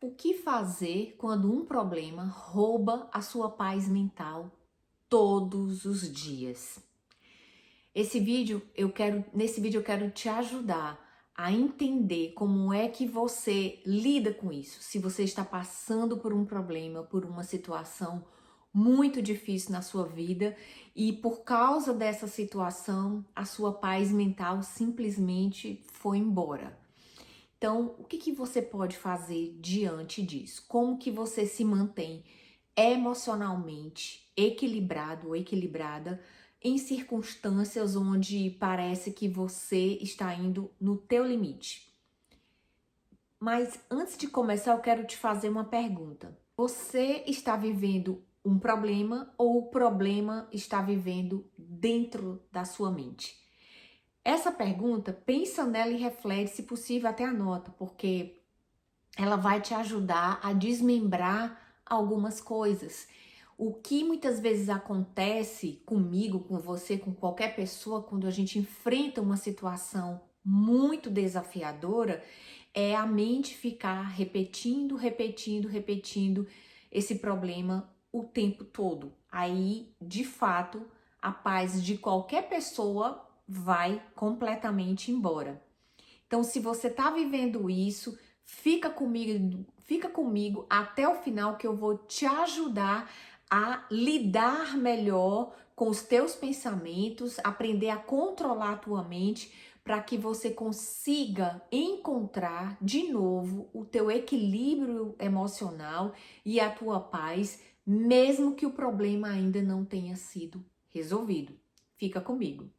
O que fazer quando um problema rouba a sua paz mental todos os dias? Nesse vídeo eu quero te ajudar a entender como é que você lida com isso. Se você está passando por um problema, por uma situação muito difícil na sua vida e por causa dessa situação a sua paz mental simplesmente foi embora. Então, o que você pode fazer diante disso? Como que você se mantém emocionalmente equilibrado ou equilibrada em circunstâncias onde parece que você está indo no teu limite? Mas antes de começar, eu quero te fazer uma pergunta. Você está vivendo um problema ou o problema está vivendo dentro da sua mente? Essa pergunta, pensa nela e reflete, se possível até anota, porque ela vai te ajudar a desmembrar algumas coisas. O que muitas vezes acontece comigo, com você, com qualquer pessoa, quando a gente enfrenta uma situação muito desafiadora, é a mente ficar repetindo esse problema o tempo todo. Aí, de fato, a paz de qualquer pessoa vai completamente embora. Então, se você está vivendo isso, fica comigo até o final que eu vou te ajudar a lidar melhor com os teus pensamentos, aprender a controlar a tua mente para que você consiga encontrar de novo o teu equilíbrio emocional e a tua paz, mesmo que o problema ainda não tenha sido resolvido. Fica comigo.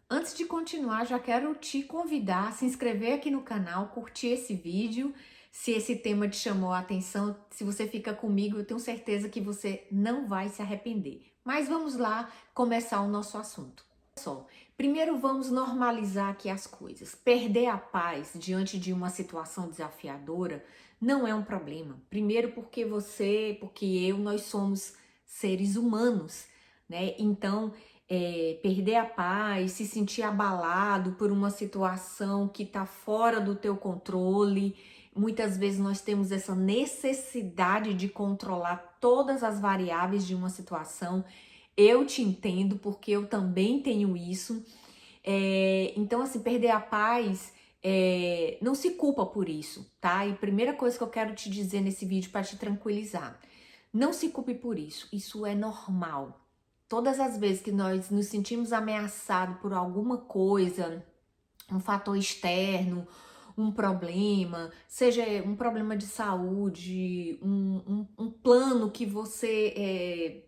Antes de continuar, já quero te convidar a se inscrever aqui no canal, curtir esse vídeo. Se esse tema te chamou a atenção, se você fica comigo, eu tenho certeza que você não vai se arrepender. Mas vamos lá começar o nosso assunto. Só, primeiro vamos normalizar aqui as coisas. Perder a paz diante de uma situação desafiadora não é um problema. Primeiro porque eu, nós somos seres humanos, né? Então, perder a paz, se sentir abalado por uma situação que está fora do teu controle. Muitas vezes nós temos essa necessidade de controlar todas as variáveis de uma situação. Eu te entendo porque eu também tenho isso. Então, assim, perder a paz, não se culpa por isso, tá? E primeira coisa que eu quero te dizer nesse vídeo para te tranquilizar: não se culpe por isso, isso é normal. Todas as vezes que nós nos sentimos ameaçados por alguma coisa, um fator externo, um problema, seja um problema de saúde, um plano que você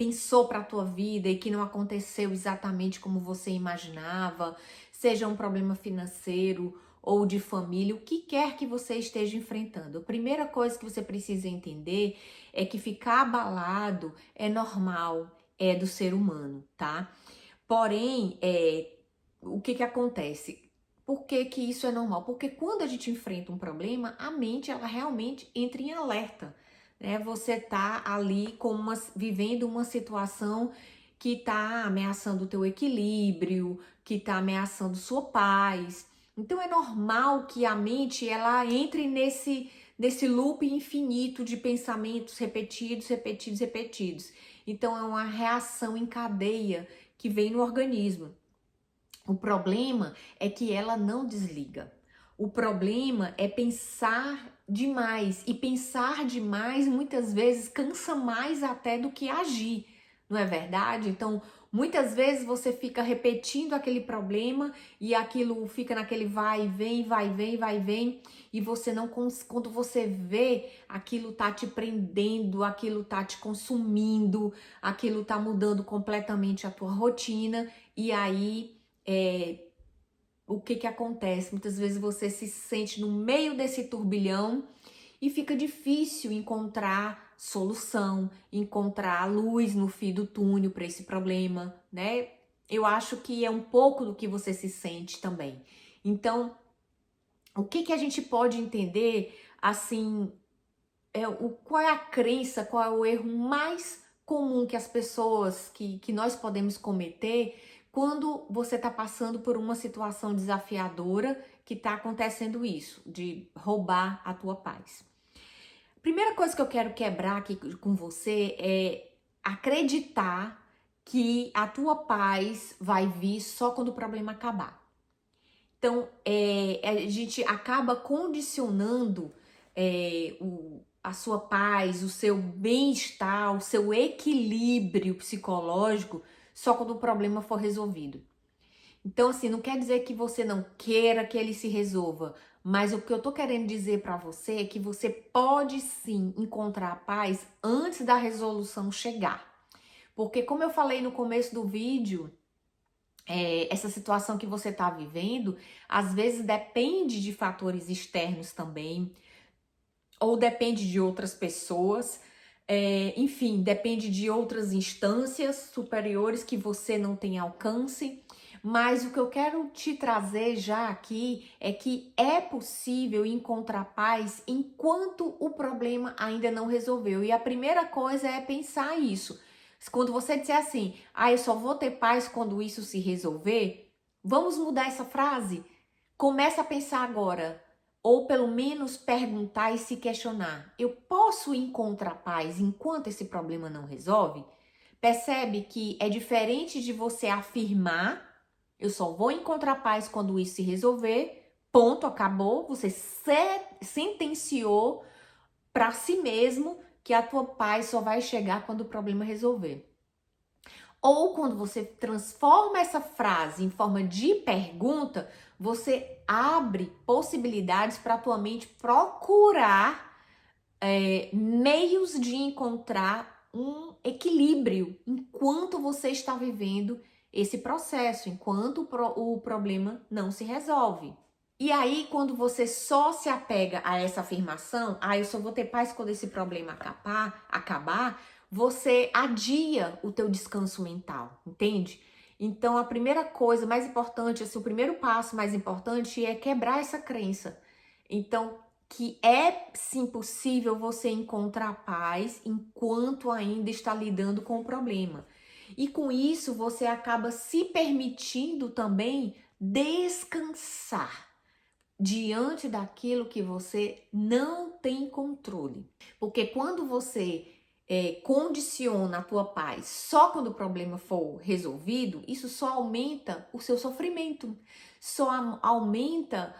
pensou para a tua vida e que não aconteceu exatamente como você imaginava, seja um problema financeiro ou de família, o que quer que você esteja enfrentando. A primeira coisa que você precisa entender é que ficar abalado é normal, é do ser humano, tá? Porém, o que acontece? Por que que isso é normal? Porque quando a gente enfrenta um problema, a mente ela realmente entra em alerta, né? Você tá ali vivendo uma situação que está ameaçando o teu equilíbrio, que está ameaçando sua paz. Então é normal que a mente ela entre nesse loop infinito de pensamentos repetidos. Então é uma reação em cadeia que vem no organismo. O problema é que ela não desliga. O problema é pensar demais. E pensar demais muitas vezes cansa mais até do que agir, não é verdade? Então, muitas vezes você fica repetindo aquele problema e aquilo fica naquele vai e vem, vai e vem, vai e vem. E você não, quando você vê, aquilo tá te prendendo, aquilo tá te consumindo, aquilo tá mudando completamente a tua rotina. E aí o que acontece? Muitas vezes você se sente no meio desse turbilhão e fica difícil encontrar solução, encontrar luz no fim do túnel para esse problema, né? Eu acho que é um pouco do que você se sente também. Então, o que a gente pode entender, assim, qual é a crença, qual é o erro mais comum que as pessoas, que nós podemos cometer quando você está passando por uma situação desafiadora que está acontecendo isso, de roubar a tua paz. Primeira coisa que eu quero quebrar aqui com você é acreditar que a tua paz vai vir só quando o problema acabar. Então, a gente acaba condicionando a sua paz, o seu bem-estar, o seu equilíbrio psicológico só quando o problema for resolvido. Então, assim, não quer dizer que você não queira que ele se resolva, mas o que eu tô querendo dizer para você é que você pode sim encontrar a paz antes da resolução chegar. Porque, como eu falei no começo do vídeo, essa situação que você está vivendo, às vezes depende de fatores externos também, ou depende de outras pessoas, enfim, depende de outras instâncias superiores que você não tem alcance. Mas o que eu quero te trazer já aqui é que é possível encontrar paz enquanto o problema ainda não resolveu. E a primeira coisa é pensar isso. Quando você disser assim, eu só vou ter paz quando isso se resolver, vamos mudar essa frase? Começa a pensar agora, ou pelo menos perguntar e se questionar. Eu posso encontrar paz enquanto esse problema não resolve? Percebe que é diferente de você afirmar, eu só vou encontrar paz quando isso se resolver, ponto, acabou. Você sentenciou para si mesmo que a tua paz só vai chegar quando o problema resolver. Ou quando você transforma essa frase em forma de pergunta, você abre possibilidades para a tua mente procurar meios de encontrar um equilíbrio enquanto você está vivendo esse processo, enquanto o problema não se resolve. E aí, quando você só se apega a essa afirmação, eu só vou ter paz quando esse problema acabar, você adia o teu descanso mental, entende? Então, a primeira coisa mais importante, assim, o primeiro passo mais importante é quebrar essa crença. Então, que é sim possível você encontrar paz enquanto ainda está lidando com o problema. E com isso, você acaba se permitindo também descansar diante daquilo que você não tem controle. Porque quando você condiciona a tua paz só quando o problema for resolvido, isso só aumenta o seu sofrimento, só aumenta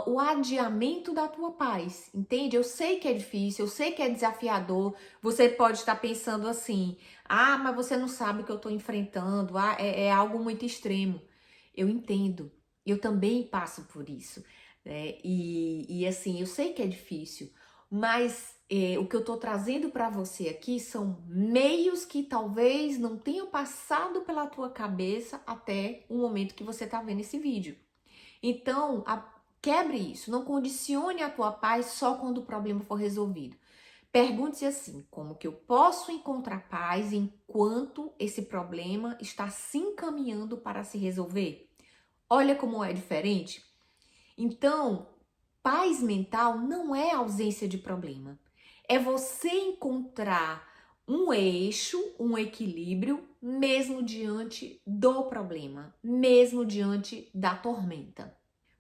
o adiamento da tua paz, entende? Eu sei que é difícil, eu sei que é desafiador, você pode estar pensando assim, mas você não sabe o que eu estou enfrentando, é algo muito extremo. Eu entendo, eu também passo por isso. E assim, eu sei que é difícil, mas o que eu tô trazendo para você aqui são meios que talvez não tenham passado pela tua cabeça até o momento que você tá vendo esse vídeo. Então, quebre isso, não condicione a tua paz só quando o problema for resolvido. Pergunte-se assim, como que eu posso encontrar paz enquanto esse problema está se encaminhando para se resolver? Olha como é diferente. Então, paz mental não é ausência de problema. É você encontrar um eixo, um equilíbrio, mesmo diante do problema, mesmo diante da tormenta.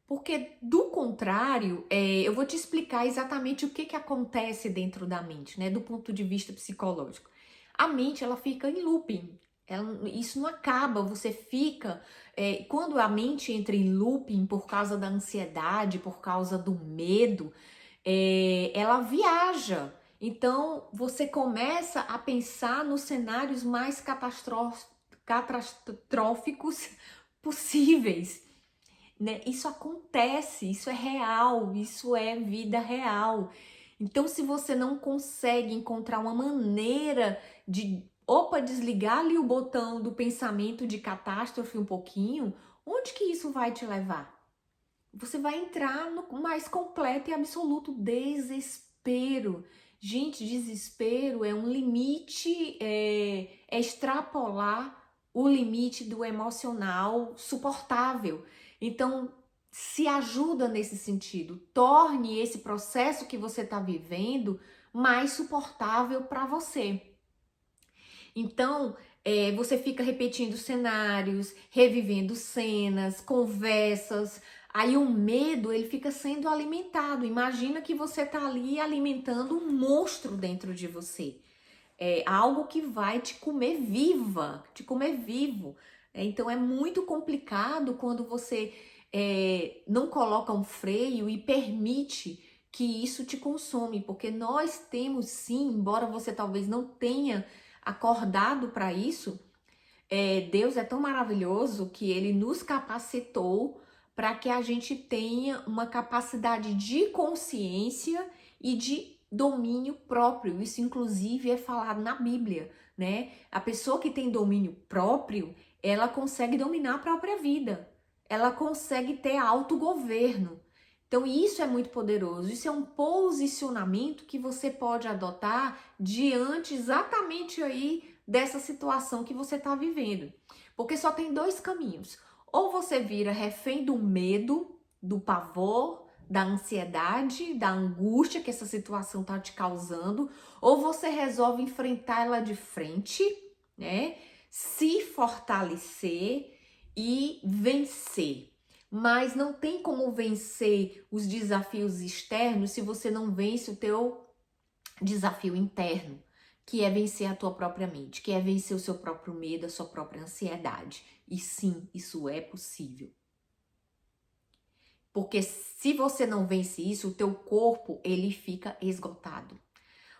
Porque, do contrário, eu vou te explicar exatamente o que acontece dentro da mente, né? Do ponto de vista psicológico. A mente, ela fica em looping. Isso não acaba, você fica... quando a mente entra em looping por causa da ansiedade, por causa do medo, ela viaja. Então, você começa a pensar nos cenários mais catastróficos possíveis. Né? Isso acontece, isso é real, isso é vida real. Então, se você não consegue encontrar uma maneira de, desligar ali o botão do pensamento de catástrofe um pouquinho, onde que isso vai te levar? Você vai entrar no mais completo e absoluto desespero. Gente, desespero é um limite, é extrapolar o limite do emocional suportável. Então, se ajuda nesse sentido. Torne esse processo que você está vivendo mais suportável para você. Então, você fica repetindo cenários, revivendo cenas, conversas. Aí o medo, ele fica sendo alimentado. Imagina que você tá ali alimentando um monstro dentro de você. É algo que vai te comer viva, te comer vivo. Então é muito complicado quando você não coloca um freio e permite que isso te consome, porque nós temos sim, embora você talvez não tenha acordado para isso, Deus é tão maravilhoso que ele nos capacitou para que a gente tenha uma capacidade de consciência e de domínio próprio. Isso, inclusive, é falado na Bíblia, né? A pessoa que tem domínio próprio, ela consegue dominar a própria vida, ela consegue ter autogoverno. Então, isso é muito poderoso. Isso é um posicionamento que você pode adotar diante exatamente aí dessa situação que você está vivendo. Porque só tem dois caminhos. Ou você vira refém do medo, do pavor, da ansiedade, da angústia que essa situação está te causando, ou você resolve enfrentar ela de frente, né? Se fortalecer e vencer. Mas não tem como vencer os desafios externos se você não vence o teu desafio interno, que é vencer a tua própria mente, que é vencer o seu próprio medo, a sua própria ansiedade. E sim, isso é possível. Porque se você não vence isso, o teu corpo, ele fica esgotado.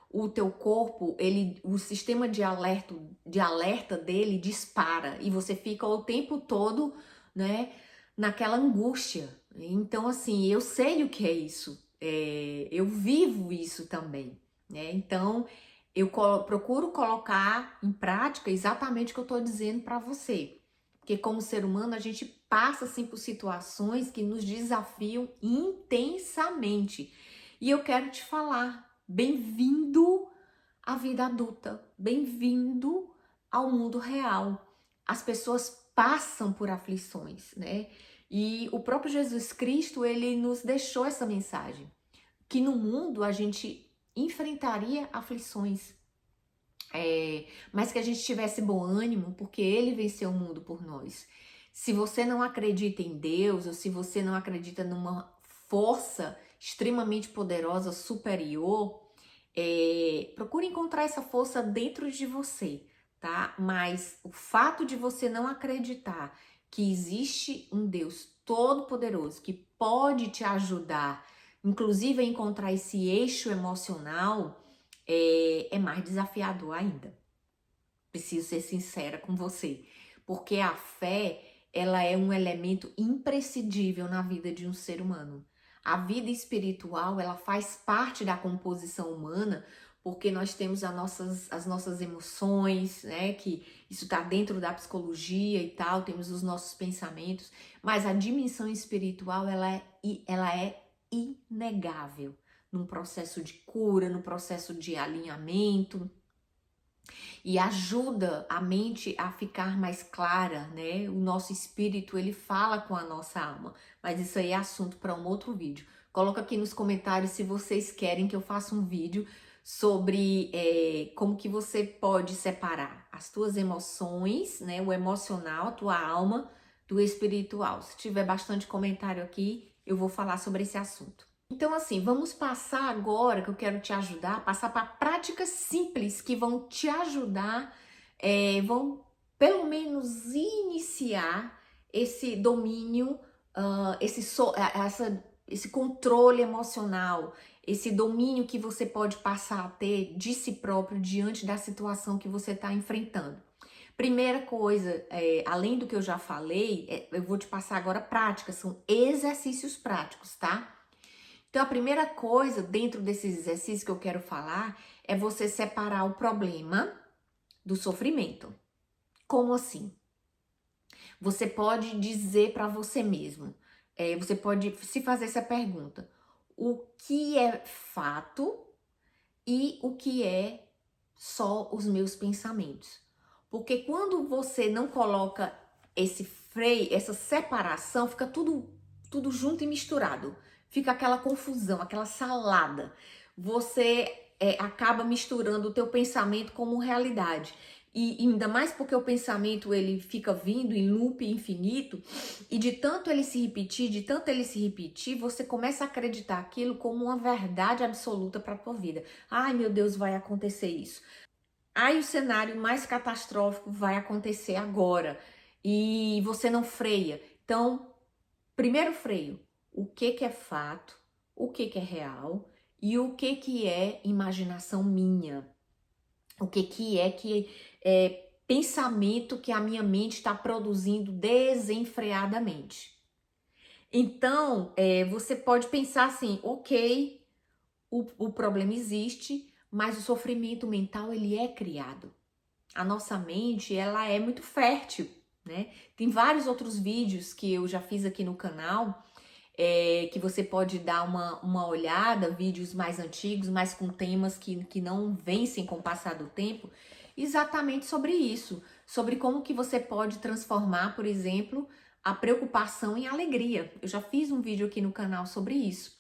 O teu corpo, o sistema de alerta dele dispara e você fica o tempo todo, né, naquela angústia. Então, assim, eu sei o que é isso. Eu vivo isso também, né? Então, eu procuro colocar em prática exatamente o que eu estou dizendo para você. Porque como ser humano, a gente passa assim por situações que nos desafiam intensamente. E eu quero te falar, bem-vindo à vida adulta, bem-vindo ao mundo real. As pessoas passam por aflições, né? E o próprio Jesus Cristo, ele nos deixou essa mensagem, que no mundo a gente enfrentaria aflições, mas que a gente tivesse bom ânimo, porque ele venceu o mundo por nós. Se você não acredita em Deus, ou se você não acredita numa força extremamente poderosa, superior, procure encontrar essa força dentro de você, tá? Mas o fato de você não acreditar que existe um Deus todo-poderoso que pode te ajudar, inclusive a encontrar esse eixo emocional, é mais desafiador ainda. Preciso ser sincera com você, porque a fé, ela é um elemento imprescindível na vida de um ser humano. A vida espiritual, ela faz parte da composição humana, porque nós temos as nossas emoções, né? Que isso está dentro da psicologia e tal, temos os nossos pensamentos, mas a dimensão espiritual, ela é inegável num processo de cura, no processo de alinhamento, e ajuda a mente a ficar mais clara, né? O nosso espírito, ele fala com a nossa alma, mas isso aí é assunto para um outro vídeo. Coloca aqui nos comentários se vocês querem que eu faça um vídeo sobre como que você pode separar as tuas emoções, né? O emocional, a tua alma, do espiritual. Se tiver bastante comentário aqui, eu vou falar sobre esse assunto. Então, assim, vamos passar agora, que eu quero te ajudar, passar para práticas simples que vão te ajudar, vão pelo menos iniciar esse domínio, esse controle emocional, esse domínio que você pode passar a ter de si próprio diante da situação que você está enfrentando. Primeira coisa, além do que eu já falei, eu vou te passar agora práticas, são exercícios práticos, tá? Então, a primeira coisa dentro desses exercícios que eu quero falar é você separar o problema do sofrimento. Como assim? Você pode dizer para você mesmo, você pode se fazer essa pergunta: o que é fato e o que é só os meus pensamentos? Porque quando você não coloca esse freio, essa separação, fica tudo junto e misturado. Fica aquela confusão, aquela salada. Você acaba misturando o teu pensamento como realidade. e ainda mais porque o pensamento ele fica vindo em loop infinito, e de tanto ele se repetir, você começa a acreditar aquilo como uma verdade absoluta para a tua vida. Ai, meu Deus, vai acontecer isso. Ai, o cenário mais catastrófico vai acontecer agora. E você não freia. Então, primeiro freio, o que é fato, o que é real e o que é imaginação minha. O que é pensamento que a minha mente está produzindo desenfreadamente. Então, você pode pensar assim, ok, o problema existe, mas o sofrimento mental ele é criado. A nossa mente, ela é muito fértil, né? Tem vários outros vídeos que eu já fiz aqui no canal, que você pode dar uma olhada, vídeos mais antigos, mas com temas que não vencem com o passar do tempo, exatamente sobre isso, sobre como que você pode transformar, por exemplo, a preocupação em alegria. Eu já fiz um vídeo aqui no canal sobre isso.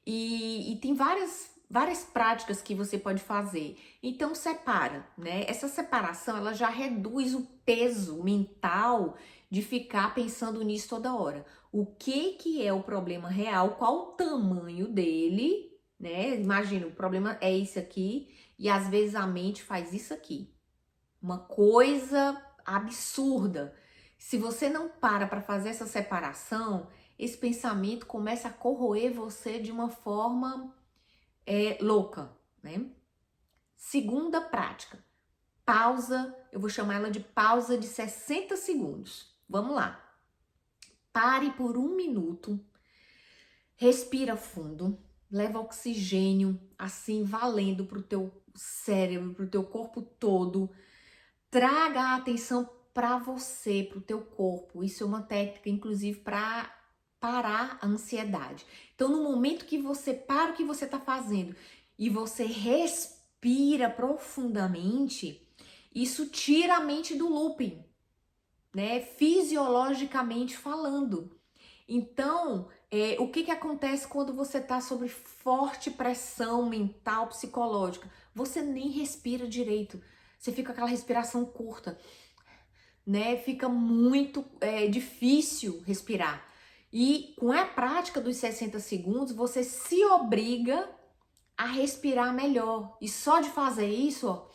E tem várias práticas que você pode fazer. Então separa, né? Essa separação, ela já reduz o peso mental de ficar pensando nisso toda hora. O que é o problema real? Qual o tamanho dele, né? Imagina, o problema é esse aqui e às vezes a mente faz isso aqui. Uma coisa absurda. Se você não para fazer essa separação, esse pensamento começa a corroer você de uma forma louca, né? Segunda prática, pausa, eu vou chamar ela de pausa de 60 segundos. Vamos lá. Pare por 1 minuto, respira fundo, leva oxigênio, assim, valendo pro teu cérebro, pro teu corpo todo. Traga a atenção para você, para o teu corpo. Isso é uma técnica, inclusive, para parar a ansiedade. Então, no momento que você para o que você está fazendo e você respira profundamente, isso tira a mente do looping, né? Fisiologicamente falando. Então, o que acontece quando você está sob forte pressão mental, psicológica? Você nem respira direito. Você fica com aquela respiração curta, né? Fica muito difícil respirar. E com a prática dos 60 segundos, você se obriga a respirar melhor. E só de fazer isso, ó,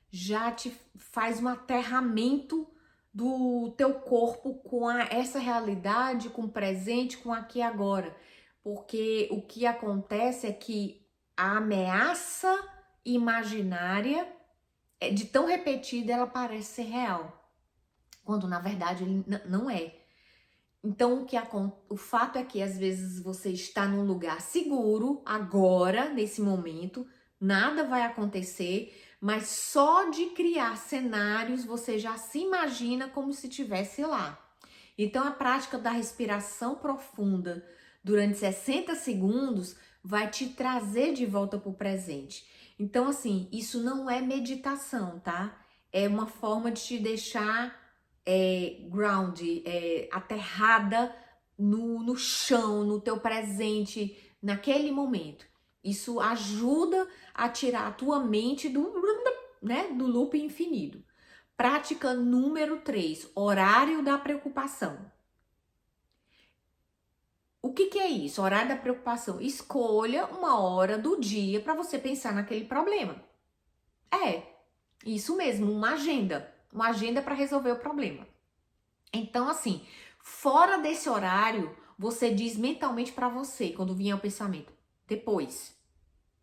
já te faz um aterramento do teu corpo com essa realidade, com o presente, com aqui e agora. Porque o que acontece é que a ameaça imaginária, de tão repetida, ela parece ser real, quando na verdade ele não é. Então o fato é que às vezes você está num lugar seguro, agora, nesse momento, nada vai acontecer, mas só de criar cenários você já se imagina como se estivesse lá. Então a prática da respiração profunda durante 60 segundos vai te trazer de volta para o presente. Então, assim, isso não é meditação, tá? É uma forma de te deixar ground, aterrada no chão, no teu presente, naquele momento. Isso ajuda a tirar a tua mente do loop infinito. Prática número 3, horário da preocupação. O que é isso? Horário da preocupação. Escolha uma hora do dia para você pensar naquele problema. Isso mesmo, uma agenda. Uma agenda para resolver o problema. Então, assim, fora desse horário, você diz mentalmente para você, quando vier o pensamento, depois,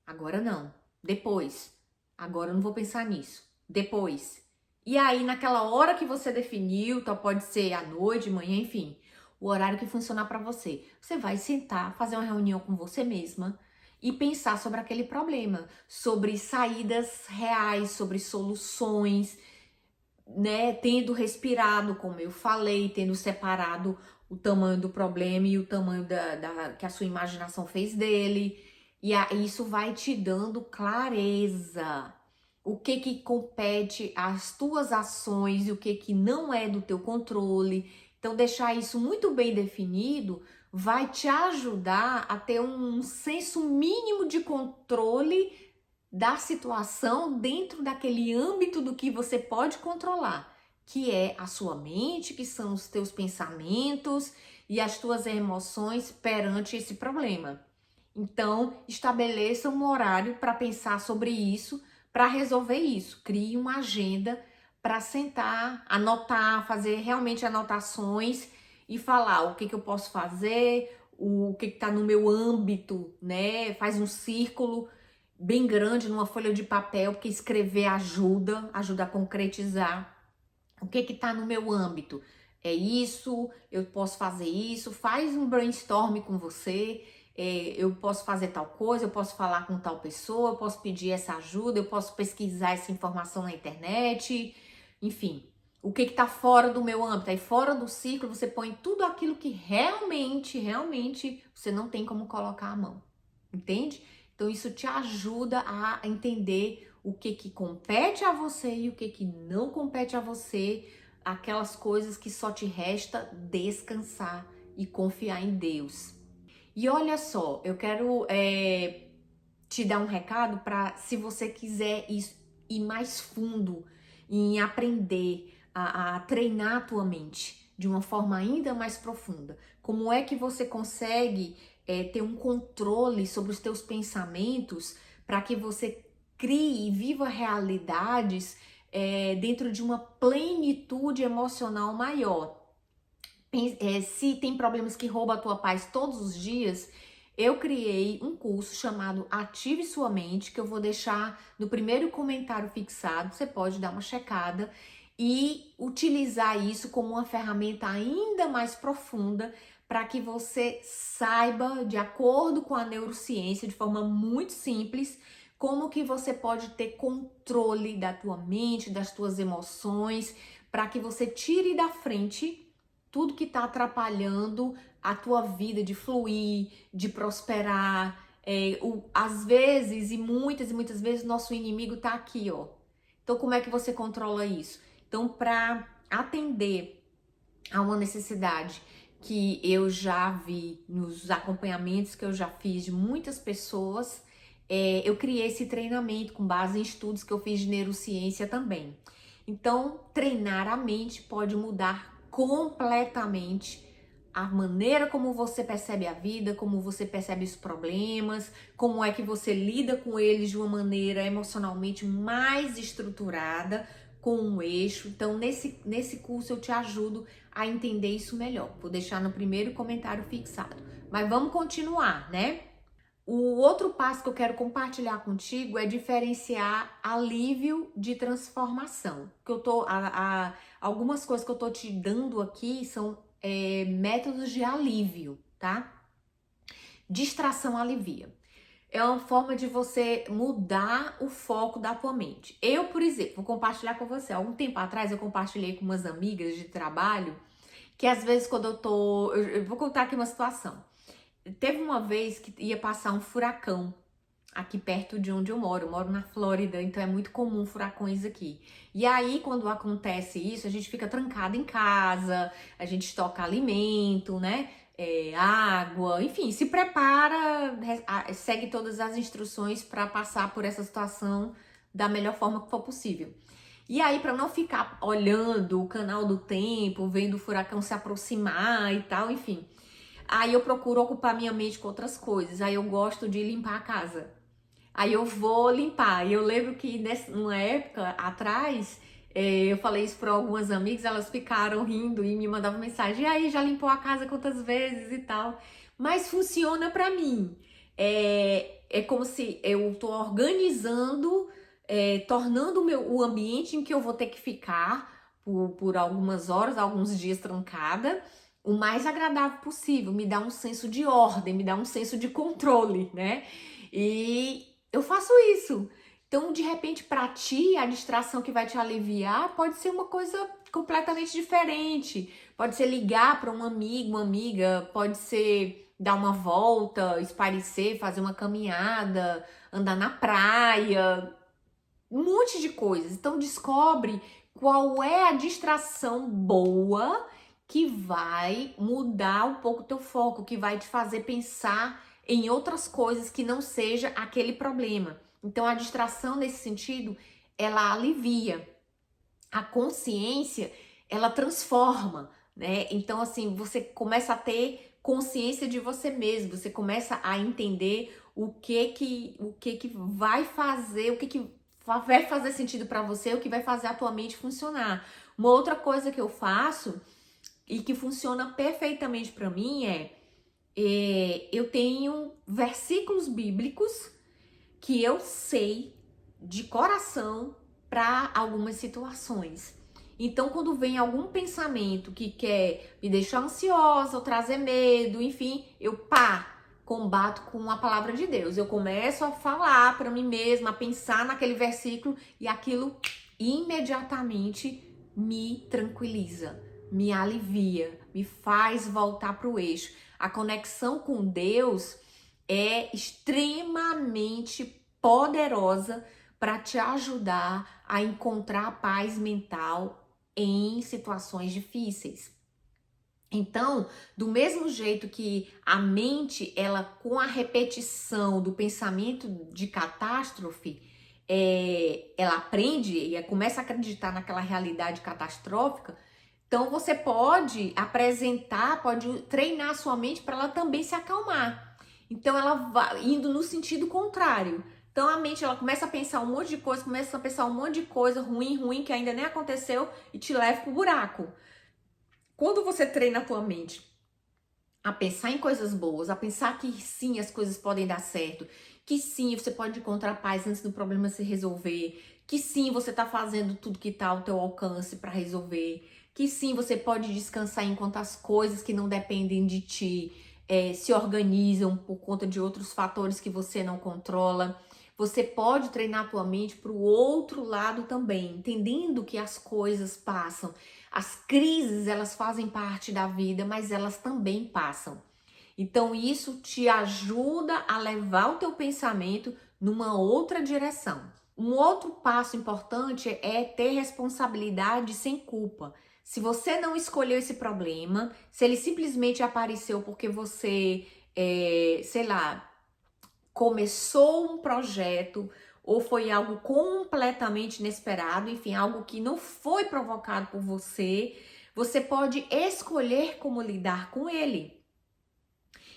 agora não, depois, agora eu não vou pensar nisso, depois. E aí, naquela hora que você definiu, então pode ser à noite, manhã, enfim, o horário que funcionar para você, você vai sentar, fazer uma reunião com você mesma e pensar sobre aquele problema, sobre saídas reais, sobre soluções, né, tendo respirado, como eu falei, tendo separado o tamanho do problema e o tamanho que a sua imaginação fez dele, e isso vai te dando clareza. O que compete às tuas ações e o que não é do teu controle. Então, deixar isso muito bem definido vai te ajudar a ter um senso mínimo de controle da situação dentro daquele âmbito do que você pode controlar, que é a sua mente, que são os teus pensamentos e as tuas emoções perante esse problema. Então, estabeleça um horário para pensar sobre isso, para resolver isso. Crie uma agenda para sentar, anotar, fazer realmente anotações e falar o que eu posso fazer, o que está no meu âmbito, né? Faz um círculo bem grande numa folha de papel, porque escrever ajuda a concretizar. O que está no meu âmbito? É isso, eu posso fazer isso, faz um brainstorm com você, eu posso fazer tal coisa, eu posso falar com tal pessoa, eu posso pedir essa ajuda, eu posso pesquisar essa informação na internet, enfim. O que está fora do meu âmbito? Aí fora do ciclo você põe tudo aquilo que realmente você não tem como colocar a mão, entende? Então isso te ajuda a entender o que compete a você e o que não compete a você, aquelas coisas que só te resta descansar e confiar em Deus. E olha só, eu quero te dar um recado para, se você quiser ir mais fundo em aprender a treinar a tua mente de uma forma ainda mais profunda. Como é que você consegue ter um controle sobre os teus pensamentos para que você crie e viva realidades dentro de uma plenitude emocional maior. Se tem problemas que roubam a tua paz todos os dias, eu criei um curso chamado Ative Sua Mente, que eu vou deixar no primeiro comentário fixado, você pode dar uma checada e utilizar isso como uma ferramenta ainda mais profunda para que você saiba, de acordo com a neurociência, de forma muito simples, como que você pode ter controle da tua mente, das tuas emoções, para que você tire da frente tudo que está atrapalhando a tua vida de fluir, de prosperar. Às vezes, e muitas vezes, nosso inimigo está aqui, ó. Então, como é que você controla isso? Então, para atender a uma necessidade que eu já vi nos acompanhamentos que eu já fiz de muitas pessoas, eu criei esse treinamento com base em estudos que eu fiz de neurociência também. Então, treinar a mente pode mudar completamente a maneira como você percebe a vida, como você percebe os problemas, como é que você lida com eles de uma maneira emocionalmente mais estruturada, com um eixo. Então, nesse curso eu te ajudo a entender isso melhor. Vou deixar no primeiro comentário fixado. Mas vamos continuar, né? O outro passo que eu quero compartilhar contigo é diferenciar alívio de transformação. Que eu tô, algumas coisas que eu tô te dando aqui são métodos de alívio, tá? Distração alivia. É uma forma de você mudar o foco da tua mente. Eu, por exemplo, vou compartilhar com você. Há algum tempo atrás eu compartilhei com umas amigas de trabalho que às vezes quando eu vou contar aqui uma situação. Teve uma vez que ia passar um furacão aqui perto de onde eu moro na Flórida, então é muito comum furacões aqui. E aí, quando acontece isso, a gente fica trancado em casa, a gente estoca alimento, né? Água, enfim, se prepara, segue todas as instruções para passar por essa situação da melhor forma que for possível. E aí, para não ficar olhando o canal do tempo, vendo o furacão se aproximar e tal, enfim. Aí eu procuro ocupar minha mente com outras coisas. Aí eu gosto de limpar a casa. Aí eu vou limpar. E eu lembro que numa época atrás, eu falei isso para algumas amigas, elas ficaram rindo e me mandavam mensagem. E aí, já limpou a casa quantas vezes e tal? Mas funciona para mim. É como se eu tô organizando, tornando o ambiente em que eu vou ter que ficar por algumas horas, alguns dias trancada, o mais agradável possível, me dá um senso de ordem, me dá um senso de controle, né? E eu faço isso. Então, de repente, para ti, a distração que vai te aliviar pode ser uma coisa completamente diferente. Pode ser ligar para um amigo, uma amiga, pode ser dar uma volta, espairecer, fazer uma caminhada, andar na praia, um monte de coisas. Então, descobre qual é a distração boa que vai mudar um pouco o teu foco, que vai te fazer pensar em outras coisas que não seja aquele problema. Então, a distração, nesse sentido, ela alivia. A consciência, ela transforma, né? Então, assim, você começa a ter consciência de você mesmo, você começa a entender o que vai fazer, o que vai fazer sentido para você, o que vai fazer a tua mente funcionar. Uma outra coisa que eu faço e que funciona perfeitamente para mim eu tenho versículos bíblicos que eu sei de coração para algumas situações. Então, quando vem algum pensamento que quer me deixar ansiosa ou trazer medo, enfim, eu combato com a palavra de Deus. Eu começo a falar para mim mesma, a pensar naquele versículo e aquilo imediatamente me tranquiliza, me alivia, me faz voltar para o eixo. A conexão com Deus é extremamente poderosa para te ajudar a encontrar paz mental em situações difíceis. Então, do mesmo jeito que a mente, ela com a repetição do pensamento de catástrofe, ela aprende e começa a acreditar naquela realidade catastrófica. Então, você pode pode treinar a sua mente para ela também se acalmar. Então, ela vai indo no sentido contrário. Então, a mente, ela começa a pensar um monte de coisa, ruim que ainda nem aconteceu e te leva pro buraco. Quando você treina a tua mente a pensar em coisas boas, a pensar que sim, as coisas podem dar certo, que sim, você pode encontrar paz antes do problema se resolver, que sim, você tá fazendo tudo que tá ao teu alcance para resolver, que sim, você pode descansar enquanto as coisas que não dependem de ti se organizam por conta de outros fatores que você não controla. Você pode treinar a tua mente para o outro lado também, entendendo que as coisas passam. As crises, elas fazem parte da vida, mas elas também passam. Então, isso te ajuda a levar o teu pensamento numa outra direção. Um outro passo importante é ter responsabilidade sem culpa. Se você não escolheu esse problema, se ele simplesmente apareceu porque você, sei lá, começou um projeto ou foi algo completamente inesperado, enfim, algo que não foi provocado por você, você pode escolher como lidar com ele.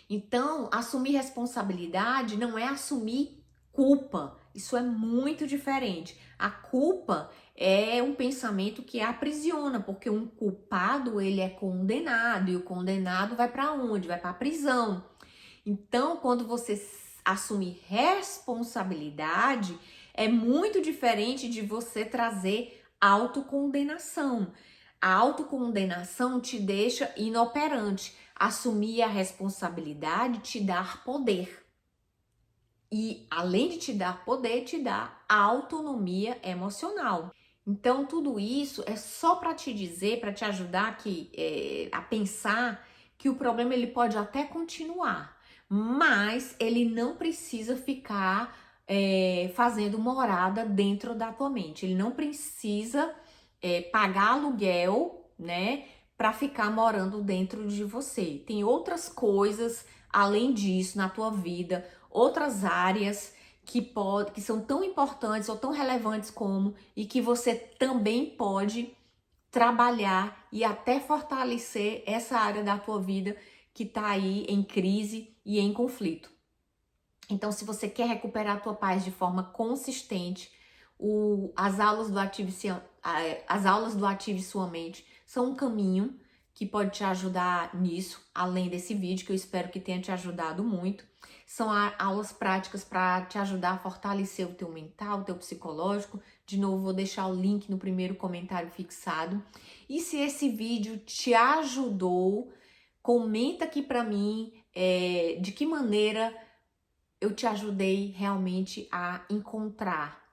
Então, assumir responsabilidade não é assumir culpa. Isso é muito diferente. A culpa é um pensamento que aprisiona, porque um culpado, ele é condenado e o condenado vai para onde? Vai para a prisão. Então, quando você assumir responsabilidade, é muito diferente de você trazer autocondenação. A autocondenação te deixa inoperante. Assumir a responsabilidade te dá poder. E além de te dar poder, te dá autonomia emocional. Então, tudo isso é só para te dizer, para te ajudar a pensar que o problema ele pode até continuar, mas ele não precisa ficar fazendo morada dentro da tua mente. Ele não precisa pagar aluguel, né, para ficar morando dentro de você. Tem outras coisas além disso na tua vida, outras áreas que são tão importantes ou tão relevantes como e que você também pode trabalhar e até fortalecer essa área da tua vida que está aí em crise e em conflito. Então, se você quer recuperar a tua paz de forma consistente, as aulas do Ative Sua Mente são um caminho que pode te ajudar nisso, além desse vídeo que eu espero que tenha te ajudado muito. São aulas práticas para te ajudar a fortalecer o teu mental, o teu psicológico. De novo, vou deixar o link no primeiro comentário fixado. E se esse vídeo te ajudou, comenta aqui para mim de que maneira eu te ajudei realmente a encontrar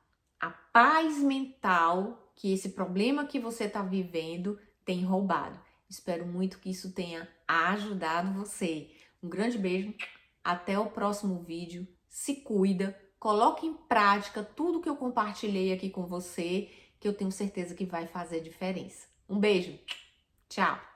a paz mental que esse problema que você está vivendo tem roubado. Espero muito que isso tenha ajudado você. Um grande beijo, até o próximo vídeo. Se cuida, coloque em prática tudo que eu compartilhei aqui com você, que eu tenho certeza que vai fazer diferença. Um beijo, tchau!